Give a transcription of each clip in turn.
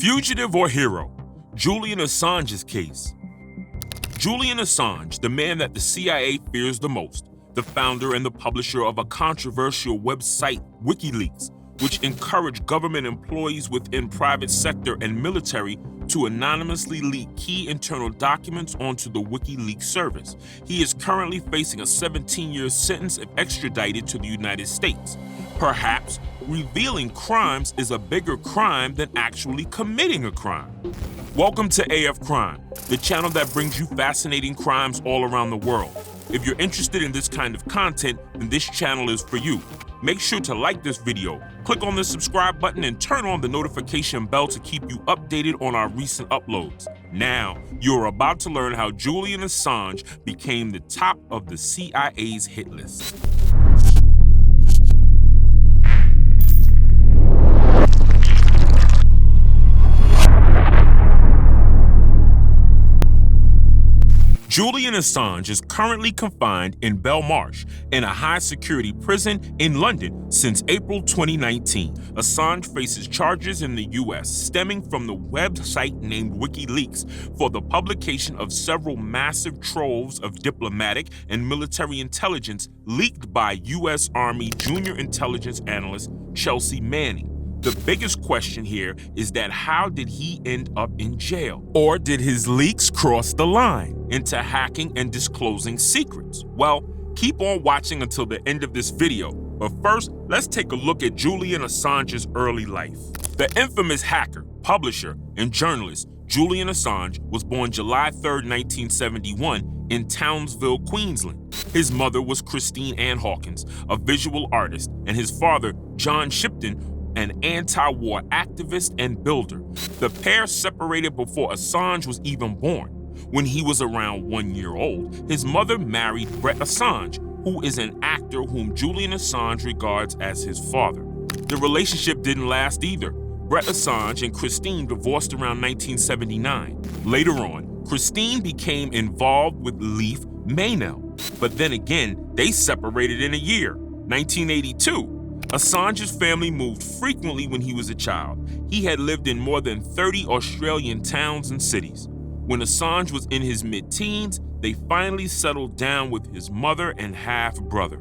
Fugitive or hero? Julian Assange's case. Julian Assange, the man that the CIA fears the most, the founder and the publisher of a controversial website, WikiLeaks, which encouraged government employees within private sector and military to anonymously leak key internal documents onto the WikiLeaks service. He is currently facing a 17-year sentence if extradited to the United States. Perhaps revealing crimes is a bigger crime than actually committing a crime. Welcome to AF Crime, the channel that brings you fascinating crimes all around the world. If you're interested in this kind of content, then this channel is for you. Make sure to like this video, click on the subscribe button, and turn on the notification bell to keep you updated on our recent uploads. Now, you're about to learn how Julian Assange became the top of the CIA's hit list. Julian Assange is currently confined in Belmarsh in a high-security prison in London since April 2019. Assange faces charges in the U.S. stemming from the website named WikiLeaks for the publication of several massive troves of diplomatic and military intelligence leaked by U.S. Army junior intelligence analyst Chelsea Manning. The biggest question here is that how did he end up in jail? Or did his leaks cross the line into hacking and disclosing secrets? Well, keep on watching until the end of this video. But first, let's take a look at Julian Assange's early life. The infamous hacker, publisher, and journalist Julian Assange was born July 3, 1971 in Townsville, Queensland. His mother was Christine Ann Hawkins, a visual artist, and his father, John Shipton, an anti-war activist and builder. The pair separated before Assange was even born. When he was around 1 year old, his mother married Brett Assange, who is an actor whom Julian Assange regards as his father. The relationship didn't last either. Brett Assange and Christine divorced around 1979. Later on, Christine became involved with Leif Maynell, but then again, they separated in a year, 1982. Assange's family moved frequently when he was a child. He had lived in more than 30 Australian towns and cities. When Assange was in his mid-teens, they finally settled down with his mother and half-brother.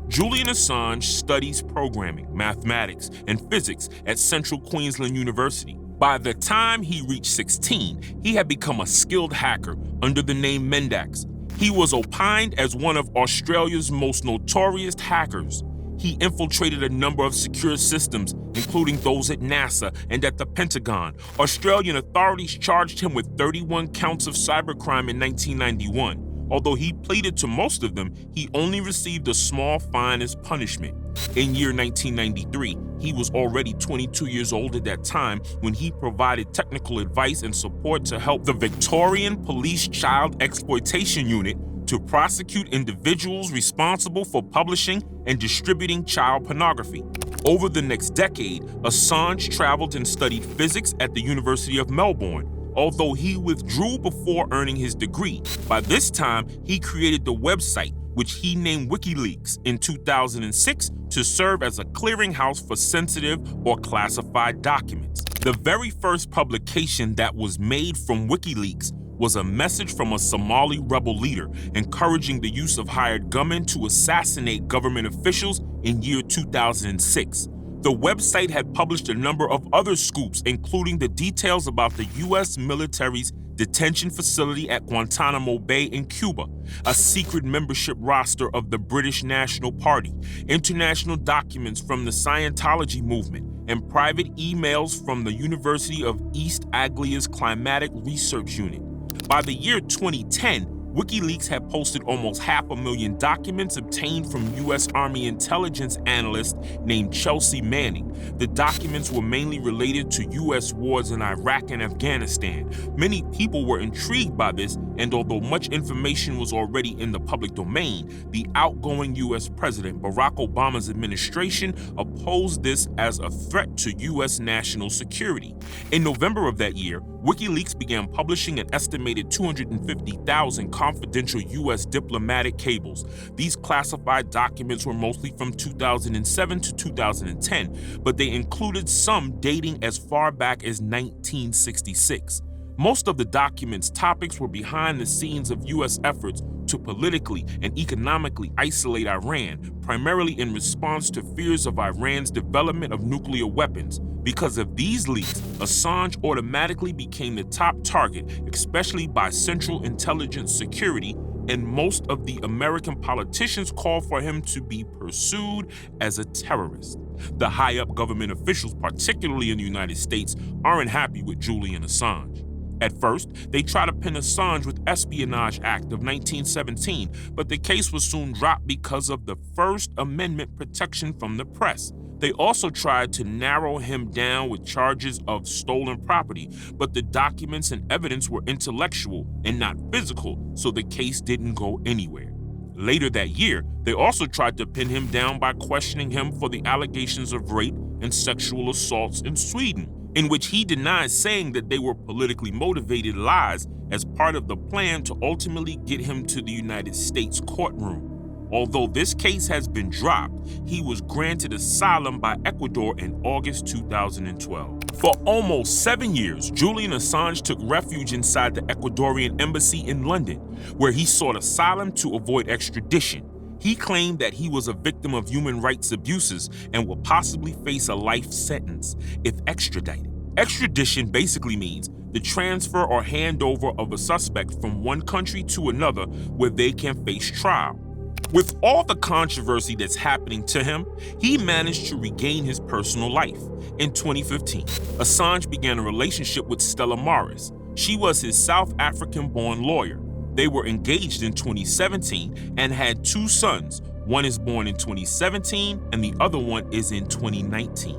Julian Assange studies programming, mathematics, and physics at Central Queensland University. By the time he reached 16, he had become a skilled hacker under the name Mendax. He was opined as one of Australia's most notorious hackers. He infiltrated a number of secure systems, including those at NASA and at the Pentagon. Australian authorities charged him with 31 counts of cybercrime in 1991. Although he pleaded to most of them, he only received a small fine as punishment. In year 1993, he was already 22 years old at that time when he provided technical advice and support to help the Victorian Police Child Exploitation Unit to prosecute individuals responsible for publishing and distributing child pornography. Over the next decade, Assange traveled and studied physics at the University of Melbourne. Although he withdrew before earning his degree, by this time he created the website, which he named WikiLeaks in 2006 to serve as a clearinghouse for sensitive or classified documents. The very first publication that was made from WikiLeaks was a message from a Somali rebel leader encouraging the use of hired gunmen to assassinate government officials in year 2006. The website had published a number of other scoops, including the details about the U.S. military's detention facility at Guantanamo Bay in Cuba, a secret membership roster of the British National Party, international documents from the Scientology movement, and private emails from the University of East Anglia's Climatic Research Unit. By the year 2010, WikiLeaks had posted almost 500,000 documents obtained from U.S. Army intelligence analyst named Chelsea Manning. The documents were mainly related to U.S. wars in Iraq and Afghanistan. Many people were intrigued by this, and although much information was already in the public domain, the outgoing U.S. President Barack Obama's administration opposed this as a threat to U.S. national security. In November of that year, WikiLeaks began publishing an estimated 250,000 confidential U.S. diplomatic cables. These classified documents were mostly from 2007 to 2010, but they included some dating as far back as 1966. Most of the document's topics were behind the scenes of U.S. efforts to politically and economically isolate Iran, primarily in response to fears of Iran's development of nuclear weapons. Because of these leaks, Assange automatically became the top target, especially by Central Intelligence Security, and most of the American politicians called for him to be pursued as a terrorist. The high-up government officials, particularly in the United States, aren't happy with Julian Assange. At first, they tried to pin Assange with Espionage Act of 1917, but the case was soon dropped because of the First Amendment protection from the press. They also tried to narrow him down with charges of stolen property, but the documents and evidence were intellectual and not physical, so the case didn't go anywhere. Later that year, they also tried to pin him down by questioning him for the allegations of rape and sexual assaults in Sweden, in which he denied saying that they were politically motivated lies as part of the plan to ultimately get him to the United States courtroom. Although this case has been dropped, he was granted asylum by Ecuador in August 2012. For almost 7 years, Julian Assange took refuge inside the Ecuadorian embassy in London, where he sought asylum to avoid extradition. He claimed that he was a victim of human rights abuses and will possibly face a life sentence if extradited. Extradition basically means the transfer or handover of a suspect from one country to another where they can face trial. With all the controversy that's happening to him, he managed to regain his personal life. In 2015, Assange began a relationship with Stella Maris. She was his South African-born lawyer. They were engaged in 2017 and had 2 sons. One is born in 2017 and the other one is in 2019.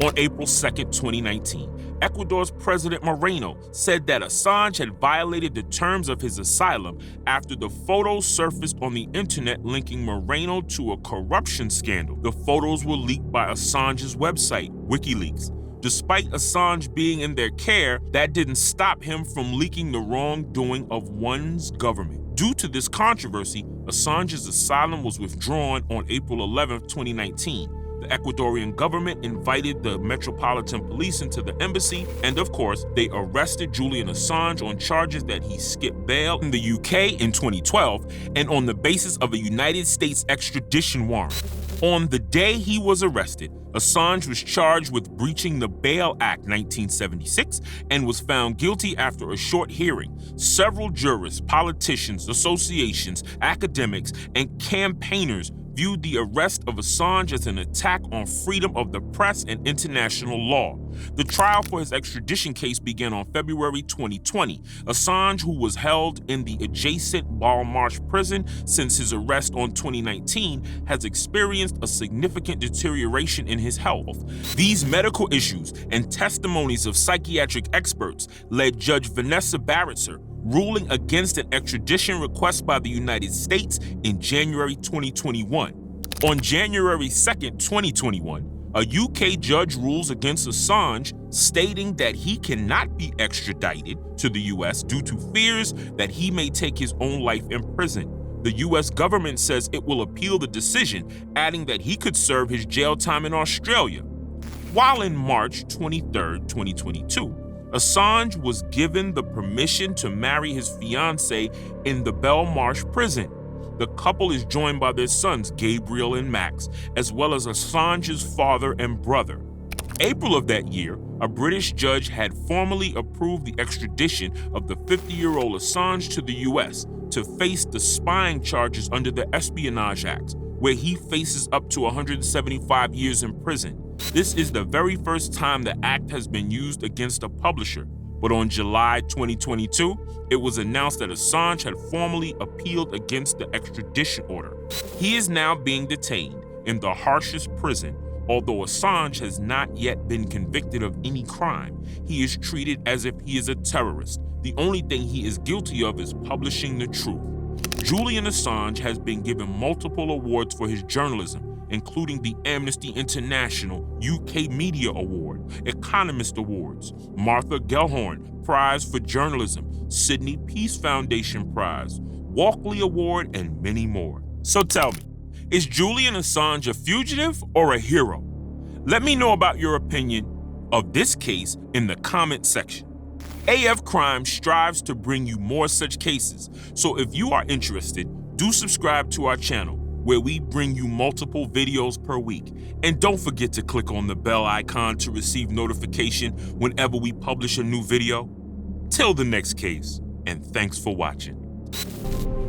On April 2, 2019, Ecuador's President Moreno said that Assange had violated the terms of his asylum after the photos surfaced on the internet linking Moreno to a corruption scandal. The photos were leaked by Assange's website, WikiLeaks. Despite Assange being in their care, that didn't stop him from leaking the wrongdoing of one's government. Due to this controversy, Assange's asylum was withdrawn on April 11, 2019. The Ecuadorian government invited the Metropolitan Police into the embassy, and of course, they arrested Julian Assange on charges that he skipped bail in the UK in 2012 and on the basis of a United States extradition warrant. On the day he was arrested, Assange was charged with breaching the Bail Act 1976 and was found guilty after a short hearing. Several jurists, politicians, associations, academics, and campaigners viewed the arrest of Assange as an attack on freedom of the press and international law. The trial for his extradition case began on February 2020. Assange, who was held in the adjacent Belmarsh prison since his arrest on 2019, has experienced a significant deterioration in his health. These medical issues and testimonies of psychiatric experts led Judge Vanessa Barretser ruling against an extradition request by the United States in January 2021. On January 2, 2021, a UK judge rules against Assange, stating that he cannot be extradited to the US due to fears that he may take his own life in prison. The US government says it will appeal the decision, adding that he could serve his jail time in Australia. While in March 23, 2022, Assange was given the permission to marry his fiancée in the Belmarsh prison. The couple is joined by their sons, Gabriel and Max, as well as Assange's father and brother. April of that year, a British judge had formally approved the extradition of the 50-year-old Assange to the US to face the spying charges under the Espionage Act, where he faces up to 175 years in prison. This is the very first time the act has been used against a publisher, but on July 2022, it was announced that Assange had formally appealed against the extradition order. He is now being detained in the harshest prison. Although Assange has not yet been convicted of any crime, he is treated as if he is a terrorist. The only thing he is guilty of is publishing the truth. Julian Assange has been given multiple awards for his journalism, including the Amnesty International UK Media Award, Economist Awards, Martha Gellhorn Prize for Journalism, Sydney Peace Foundation Prize, Walkley Award, and many more. So tell me, is Julian Assange a fugitive or a hero? Let me know about your opinion of this case in the comment section. AF Crime strives to bring you more such cases, so if you are interested, do subscribe to our channel where we bring you multiple videos per week. And don't forget to click on the bell icon to receive notification whenever we publish a new video. Till the next case, and thanks for watching.